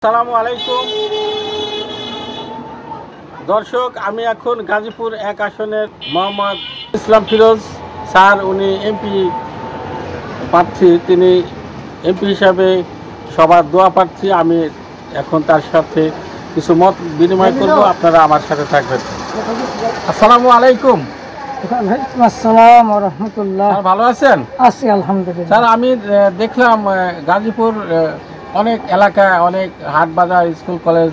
আসসালামু আলাইকুম দর্শক, আমি এখন গাজীপুর 1 আসনের মোহাম্মদ ইসলাম ফিরোজ স্যার, উনি এমপি প্রার্থী, তিনি এমপি হিসাবে সবার দোয়া প্রার্থী। আমি এখন তার সাথে কিছু মত বিনিময় করব, আপনারা আমার সাথে থাকবেন। আসসালামু আলাইকুম। আসসালাম ওয়া রাহমাতুল্লাহ। ভালো আছেন? আছি আলহামদুলিল্লাহ। স্যার, আমি দেখলাম গাজীপুর অনেক এলাকায়, অনেক হাট বাজার, স্কুল কলেজ,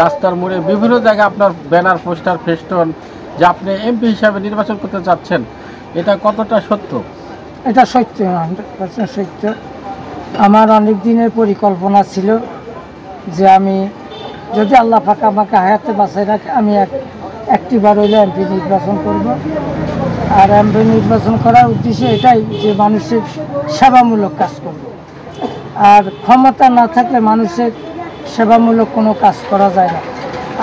রাস্তার মোড়ে বিভিন্ন জায়গায় আপনার ব্যানার, পোস্টার, ফেস্টুন যে আপনি এমপি হিসাবে নির্বাচন করতে চাচ্ছেন, এটা কতটা সত্য? এটা সত্য, 100% সত্য। আমার অনেক দিনের পরিকল্পনা ছিল যে আমি যদি আল্লাহ পাক আমাকে হায়াতে বাঁচায় রাখে, আমি একটিবার হইলে এমপি নির্বাচন করব। আর এমপি নির্বাচন করার উদ্দেশ্য এটাই যে মানুষের সেবামূলক কাজ করব। আর ক্ষমতা না থাকলে মানুষের সেবামূলক কোনো কাজ করা যায় না।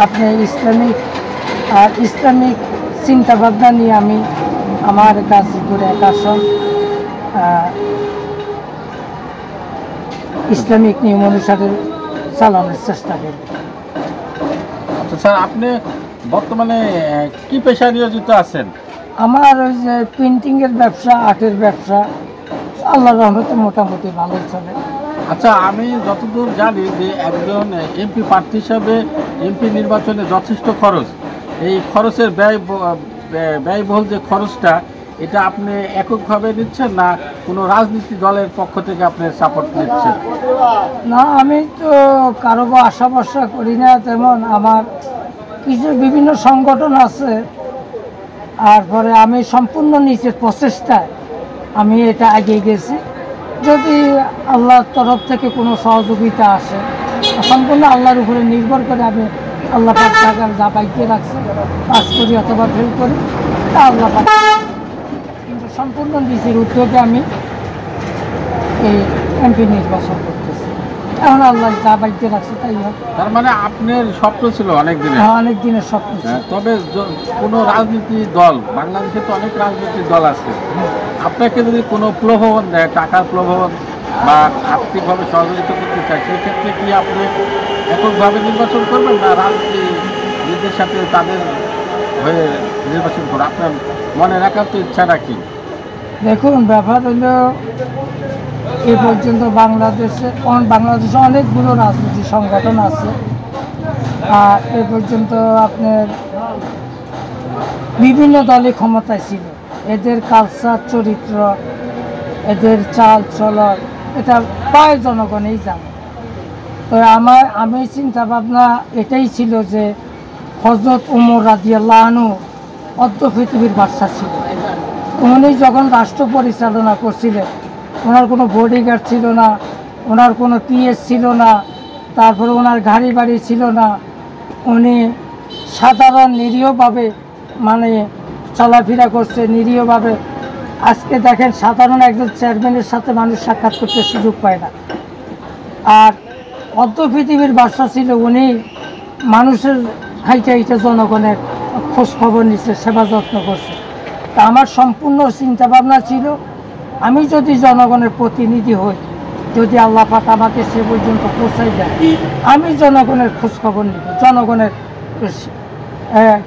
আপনি ইসলামিক চিন্তাভাবনা নিয়ে আমি আমার গাজীপুর 1 আসন ইসলামিক নিয়ম অনুসারে চালানোর চেষ্টা করব। আচ্ছা স্যার, আপনি বর্তমানে কি পেশায় নিয়োজিত আছেন? আমার ওই যে প্রিন্টিংয়ের ব্যবসা, আর্টের ব্যবসা, আল্লাহর রহমতে মোটামুটি ভালোই চলে। আচ্ছা, আমি যতদূর জানি যে একজন এমপি প্রার্থী হিসাবে এমপি নির্বাচনে যথেষ্ট খরচ, এই খরচের ব্যয়বহুল যে খরচটা, এটা আপনি এককভাবে নিচ্ছেন না কোনো রাজনীতি দলের পক্ষ থেকে আপনি সাপোর্ট নিচ্ছেন? না, আমি তো কারো আশা ভরসা করি না তেমন। আমার কিছু বিভিন্ন সংগঠন আছে, তারপরে আমি সম্পূর্ণ নিজের প্রচেষ্টায় আমি এটা এগিয়ে গেছি। যদি আল্লাহর তরফ থেকে কোনো সহযোগিতা আসে, সম্পূর্ণ আল্লাহর উপরে নির্ভর করে আমি আল্লাহ পাক টাকার যা পাইতে রাখছি, পাস করি অথবা ফেল করি, তা আল্লাহ পাক। কিন্তু সম্পূর্ণ নিজের উদ্যোগে আমি এই এমপি নির্বাচন করতেছি। এখন আল্লাহ যা পাইতে রাখছে তাই হোক। তার মানে আপনার স্বপ্ন ছিল অনেক দিনের? হ্যাঁ, অনেক দিনের স্বপ্ন ছিল। তবে কোনো রাজনীতি দল, বাংলাদেশে তো অনেক রাজনৈতিক দল আছে, আপনাকে যদি কোনো প্রলোভন দেয়, টাকার প্রলোভন বা আর্থিকভাবে সহযোগিতা করতে চায়, সেক্ষেত্রে কি আপনি এককভাবে নির্বাচন করবেন না রাজনীতির সাথে তাদের হয়ে নির্বাচন করবেন? আপনার মনে রাখার তো ইচ্ছাটা কি? দেখুন, ব্যাপার হলো এ পর্যন্ত বাংলাদেশে অনেকগুলো রাজনৈতিক সংগঠন আছে। আর এ পর্যন্ত আপনার বিভিন্ন দলে ক্ষমতায় ছিল। এদের কালচার, চরিত্র, এদের চাল চলন, এটা প্রায় জনগণেই জানে। তো আমি চিন্তা ভাবনা এটাই ছিল যে হযরত ওমর রাদিয়াল্লাহু আনহু অর্ধ পৃথিবীর বাদশা ছিল। উনি যখন রাষ্ট্র পরিচালনা করছিলেন, ওনার কোনো বডিগার্ড ছিল না, ওনার কোনো পিএস ছিল না, তারপরে ওনার গাড়ি বাড়ি ছিল না। উনি সাধারণ নিরীহভাবে মানে চলাফেরা করছে, নিরীহভাবে। আজকে দেখেন, সাধারণ একজন চেয়ারম্যানের সাথে মানুষ সাক্ষাৎ করতে সুযোগ পায় না। আর অর্ধ পৃথিবীর বাদশা ছিল উনি। মানুষের হাইটা জনগণের খোঁজ খবর নিচ্ছে, সেবা যত্ন করছে। তা আমার সম্পূর্ণ চিন্তাভাবনা ছিল, আমি যদি জনগণের প্রতিনিধি হই, যদি আল্লাহ পাক আমাকে সে পর্যন্ত পৌঁছাই দেয়, আমি জনগণের খোঁজ খবর নিব। জনগণের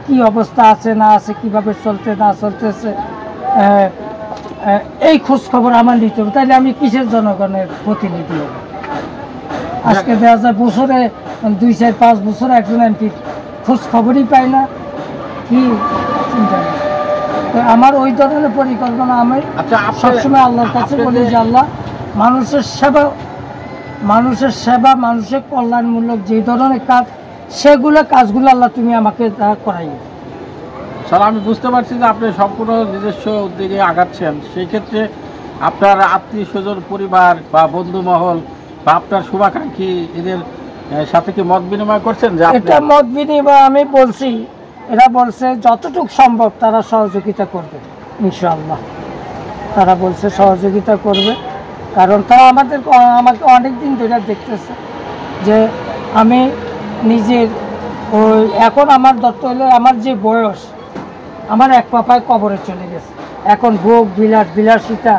কি অবস্থা আছে না আছে, কীভাবে চলতে না চলতেছে, এই খোঁজ খবর আমার নিতে হবে। তাইলে আমি কিসের জনগণের প্রতিনিধি হব? আজকে দেখা যায় বছরে 2, 4, 5 বছর একজন এমপি খোঁজ খবরই পায় না। কি চিন্তা নেই। তো আমার ওই ধরনের পরিকল্পনা। আমি সবসময় আল্লাহর কাছে বলি যে আল্লাহ, মানুষের সেবা, মানুষের কল্যাণমূলক যে ধরনের কাজ, কাজগুলো আল্লাহ তুমি আমাকে করাই। স্যার, আমি বুঝতে পারছি যে আপনি সম্পূর্ণ নিজস্ব উদ্যোগে আগাচ্ছেন। সেই ক্ষেত্রে আপনার আত্মীয় স্বজন, পরিবার বা বন্ধু মহল বা আপনার শুভাকাঙ্ক্ষী, এদের সাথে কি মত বিনিময় করছেন? যে এটা মত বিনিময় আমি বলছি, এরা বলছে যতটুকু সম্ভব তারা সহযোগিতা করবে ইনশাআল্লাহ। তারা বলছে সহযোগিতা করবে, কারণ তারা আমাকে অনেক দিন ধরে দেখতেছে যে আমি নিজের এখন আমার দত্ত হলে আমার যে বয়স, আমার এক পাপায় কবরে চলে গেছে। এখন ভোগ বিলাসিতা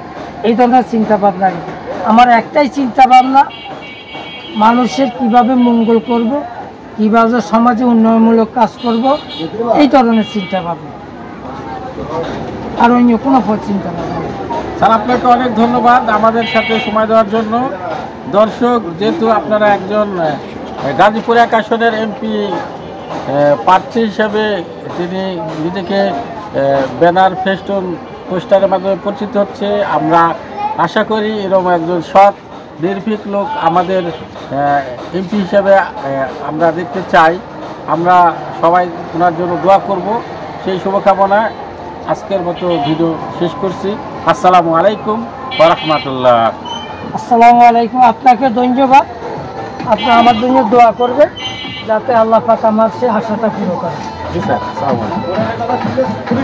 এই ধরনের চিন্তা ভাবনা নেই। আমার একটাই চিন্তা ভাবনা মানুষের কিভাবে মঙ্গল করব, কিভাবে সমাজে উন্নয়নমূলক কাজ করব, এই ধরনের চিন্তা ভাবনা, আর অন্য কোনো চিন্তা ভাবনা নেই। স্যার আপনাকে অনেক ধন্যবাদ আমাদের সাথে সময় দেওয়ার জন্য। দর্শক, যেহেতু আপনারা একজন গাজীপুর এক আসনের এমপি প্রার্থী হিসেবে তিনি নিজেকে ব্যানার ফেস্টুন পোস্টারের মাধ্যমে পরিচিত হচ্ছে, আমরা আশা করি এরকম একজন সৎ নির্ভীক লোক আমাদের এমপি হিসেবে আমরা দেখতে চাই। আমরা সবাই ওনার জন্য দোয়া করব, সেই শুভকামনায় আজকের মতো ভিডিও শেষ করছি। আসসালামু আলাইকুম ওয়া রাহমাতুল্লাহ। আসসালামু আলাইকুম। আপনাকে ধন্যবাদ। আপনি আমার জন্য দোয়া করবেন যাতে আল্লাহ পাক আমার সে আশাটা পুরো করে। জি স্যার, আসসালামু আলাইকুম।